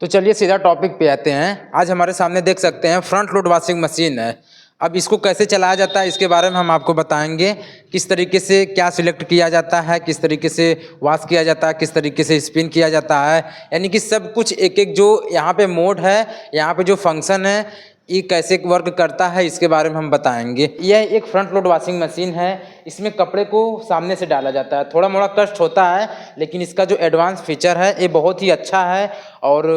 तो चलिए सीधा टॉपिक पे आते हैं। आज हमारे सामने देख सकते हैं फ्रंट लोड वॉशिंग मशीन है। अब इसको कैसे चलाया जाता है इसके बारे में हम आपको बताएंगे। किस तरीके से क्या सिलेक्ट किया जाता है, किस तरीके से वॉश किया जाता है, किस तरीके से स्पिन किया जाता है, यानी कि सब कुछ एक एक जो यहाँ पे मोड है, यहाँ पे जो फंक्शन है, ये कैसे वर्क करता है इसके बारे में हम बताएंगे। यह एक फ्रंट लोड वॉशिंग मशीन है। इसमें कपड़े को सामने से डाला जाता है। थोड़ा मोड़ा कष्ट होता है, लेकिन इसका जो एडवांस फीचर है ये बहुत ही अच्छा है और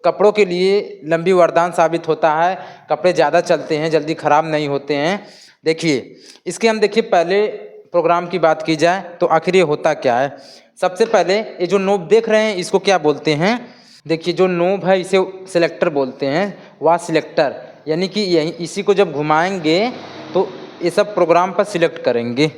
कपड़ों के लिए लंबी वरदान साबित होता है। कपड़े ज़्यादा चलते हैं, जल्दी ख़राब नहीं होते हैं। देखिए इसके हम पहले प्रोग्राम की बात की जाए तो आखिर ये होता क्या है। सबसे पहले ये जो नोब देख रहे हैं इसको क्या बोलते हैं। देखिए जो नोब है इसे सिलेक्टर बोलते हैं, वॉश सिलेक्टर, यानी कि यही इसी को जब घुमाएंगे तो ये सब प्रोग्राम पर सिलेक्ट करेंगे।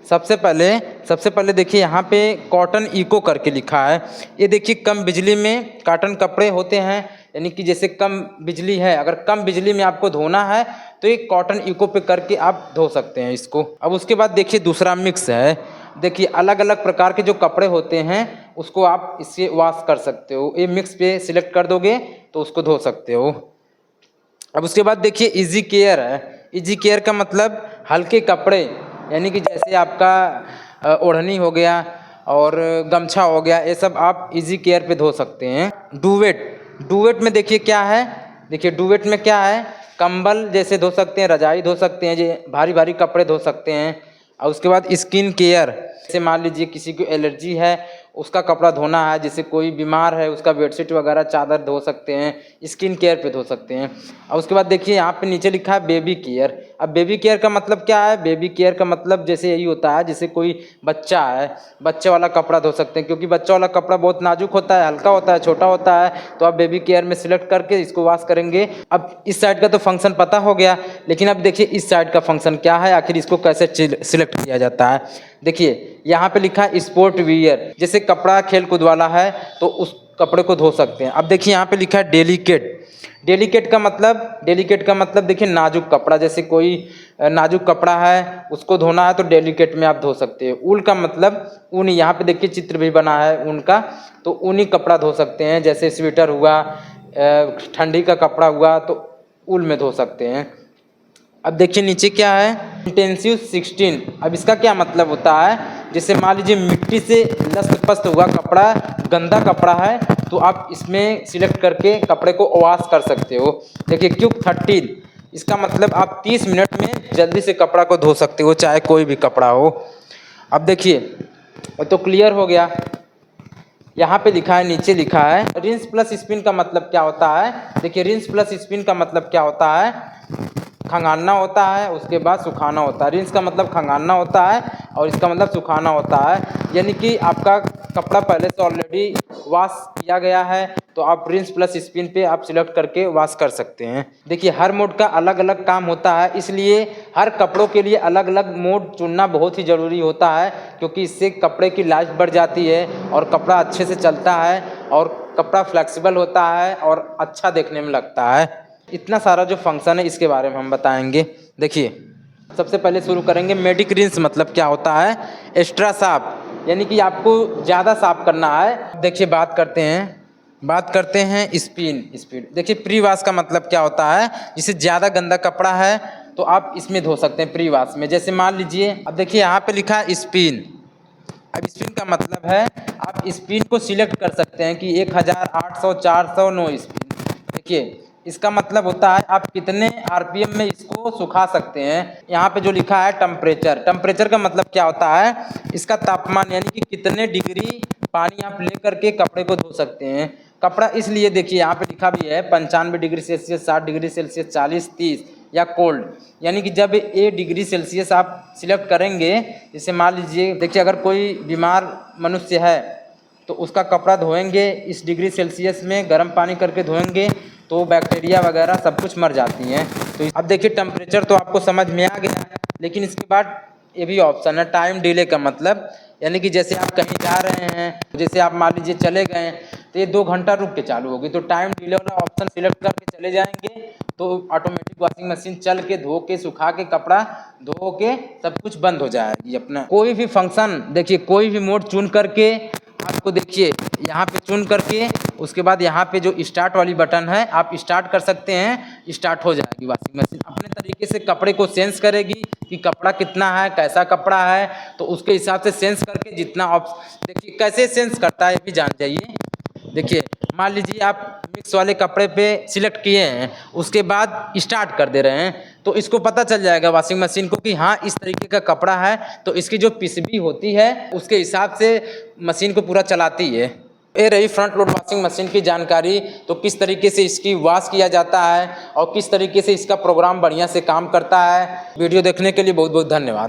सबसे पहले देखिए यहाँ पे कॉटन इको करके लिखा है। ये देखिए कम बिजली में कॉटन कपड़े होते हैं, यानी कि जैसे कम बिजली है, अगर कम बिजली में आपको धोना है तो ये कॉटन इको पे करके आप धो सकते हैं इसको। अब उसके बाद देखिए दूसरा मिक्स है। देखिए अलग अलग प्रकार के जो कपड़े होते हैं उसको आप इससे वॉश कर सकते हो। ये मिक्स पे सिलेक्ट कर दोगे तो उसको धो सकते हो। अब उसके बाद देखिए इजी केयर है। इजी केयर का मतलब हल्के कपड़े, यानी कि जैसे आपका ओढ़नी हो गया और गमछा हो गया, ये सब आप इजी केयर पे धो सकते हैं। डुवेट में देखिए क्या है। देखिए डुवेट में क्या है, कंबल जैसे धो सकते हैं, रजाई धो सकते हैं, जो भारी भारी कपड़े धो सकते हैं। और उसके बाद स्किन केयर, जैसे मान लीजिए किसी को एलर्जी है, उसका कपड़ा धोना है, जैसे कोई बीमार है उसका बेडशीट वगैरह चादर धो सकते हैं, स्किन केयर पे धो सकते हैं। और उसके बाद देखिए यहाँ पे नीचे लिखा है बेबी केयर। अब बेबी केयर का मतलब क्या है। बेबी केयर का मतलब जैसे यही होता है, जैसे कोई बच्चा है, बच्चे वाला कपड़ा धो सकते हैं, क्योंकि बच्चा वाला कपड़ा बहुत नाजुक होता है, हल्का होता है, छोटा होता है, तो आप बेबी केयर में सिलेक्ट करके इसको वॉश करेंगे। अब इस साइड का तो फंक्शन पता हो गया, लेकिन अब देखिए इस साइड का फंक्शन क्या है, आखिर इसको कैसे सिलेक्ट किया जाता है। देखिए यहाँ पे लिखा है स्पोर्ट वियर, जैसे कपड़ा खेल कूद वाला है तो उस कपड़े को धो सकते हैं। अब देखिए यहाँ पे लिखा है डेलिकेट। डेलिकेट का मतलब देखिए नाजुक कपड़ा, जैसे कोई नाजुक कपड़ा है उसको धोना है तो डेलिकेट में आप धो सकते हो। ऊल का मतलब ऊनी, यहाँ पे देखिए चित्र भी बना है ऊन का, तो ऊनी कपड़ा धो सकते हैं, जैसे स्वेटर हुआ, ठंडी का कपड़ा हुआ तो ऊल में धो सकते हैं। अब देखिए नीचे क्या है, इंटेंसिव 16। अब इसका क्या मतलब होता है, जैसे मान लीजिए मिट्टी से लस्त पस्त हुआ कपड़ा, गंदा कपड़ा है, तो आप इसमें सिलेक्ट करके कपड़े को वॉश कर सकते हो। देखिए क्विक 13, इसका मतलब आप 30 मिनट में जल्दी से कपड़ा को धो सकते हो, चाहे कोई भी कपड़ा हो। अब देखिए तो क्लियर हो गया। यहाँ पे लिखा है, नीचे लिखा है रिंस प्लस स्पिन का मतलब क्या होता है। देखिए रिंस प्लस स्पिन का मतलब क्या होता है, खंगालना होता है, उसके बाद सुखाना होता है। रिंस का मतलब खंगालना होता है और इसका मतलब सुखाना होता है, यानी कि आपका कपड़ा पहले से ऑलरेडी वॉश किया गया है तो आप रिंस प्लस स्पिन पे आप सिलेक्ट करके वॉश कर सकते हैं। देखिए हर मोड का अलग अलग काम होता है, इसलिए हर कपड़ों के लिए अलग अलग मोड चुनना बहुत ही ज़रूरी होता है, क्योंकि इससे कपड़े की लाइफ बढ़ जाती है और कपड़ा अच्छे से चलता है और कपड़ा फ्लेक्सिबल होता है और अच्छा देखने में लगता है। इतना सारा जो फंक्शन है इसके बारे में हम बताएंगे। देखिए सबसे पहले शुरू करेंगे मेडिक रिंस, मतलब क्या होता है, एक्स्ट्रा साफ, यानी कि आपको ज़्यादा साफ करना है। देखिए बात करते हैं स्पीड। देखिए प्री वॉश का मतलब क्या होता है, जिससे ज़्यादा गंदा कपड़ा है तो आप इसमें धो सकते हैं प्री वॉश में। जैसे मान लीजिए अब देखिए यहाँ पे लिखा है स्पिन। अब स्पिन का मतलब है आप स्पिन को सिलेक्ट कर सकते हैं कि 1000, 800, 400, नो स्पिन। देखिए इसका मतलब होता है आप कितने आरपीएम में इसको सुखा सकते हैं। यहाँ पे जो लिखा है टेम्परेचर का मतलब क्या होता है, इसका तापमान, यानी कि कितने डिग्री पानी आप ले करके कपड़े को धो सकते हैं। कपड़ा इसलिए देखिए यहाँ पे लिखा भी है 95 डिग्री सेल्सियस, 60 डिग्री सेल्सियस, 40, 30 या कोल्ड, यानी कि जब ये डिग्री सेल्सियस आप सिलेक्ट करेंगे, जैसे मान लीजिए देखिए अगर कोई बीमार मनुष्य है तो उसका कपड़ा धोएंगे इस डिग्री सेल्सियस में, गर्म पानी करके धोएंगे तो बैक्टीरिया वगैरह सब कुछ मर जाती हैं। तो अब देखिए टेम्परेचर तो आपको समझ में आ गया, लेकिन इसके बाद ये भी ऑप्शन है टाइम डिले का मतलब, यानी कि जैसे आप कहीं जा रहे हैं, जैसे आप मान लीजिए चले गए तो ये 2 घंटा रुक के चालू होगी, तो टाइम डिले वाला ऑप्शन सिलेक्ट करके चले जाएंगे तो ऑटोमेटिक वॉशिंग मशीन चल के धो के सुखा के कपड़ा धो के सब कुछ बंद हो जाएगी अपना। कोई भी फंक्शन देखिए, कोई भी मोड चुन करके आपको देखिए यहाँ पे चुन करके उसके बाद यहाँ पे जो स्टार्ट वाली बटन है आप स्टार्ट कर सकते हैं, स्टार्ट हो जाएगी वॉशिंग मशीन। अपने तरीके से कपड़े को सेंस करेगी कि कपड़ा कितना है, कैसा कपड़ा है, तो उसके हिसाब से सेंस करके जितना देखिए कैसे सेंस करता है ये भी जान जाइए। देखिए मान लीजिए आप मिक्स वाले कपड़े पे सिलेक्ट किए हैं, उसके बाद स्टार्ट कर दे रहे हैं, तो इसको पता चल जाएगा वॉशिंग मशीन को कि हाँ इस तरीके का कपड़ा है, तो इसकी जो पीसीबी होती है उसके हिसाब से मशीन को पूरा चलाती है। ये रही फ्रंट लोड वॉशिंग मशीन की जानकारी। तो किस तरीके से इसकी वॉश किया जाता है और किस तरीके से इसका प्रोग्राम बढ़िया से काम करता है। वीडियो देखने के लिए बहुत बहुत धन्यवाद।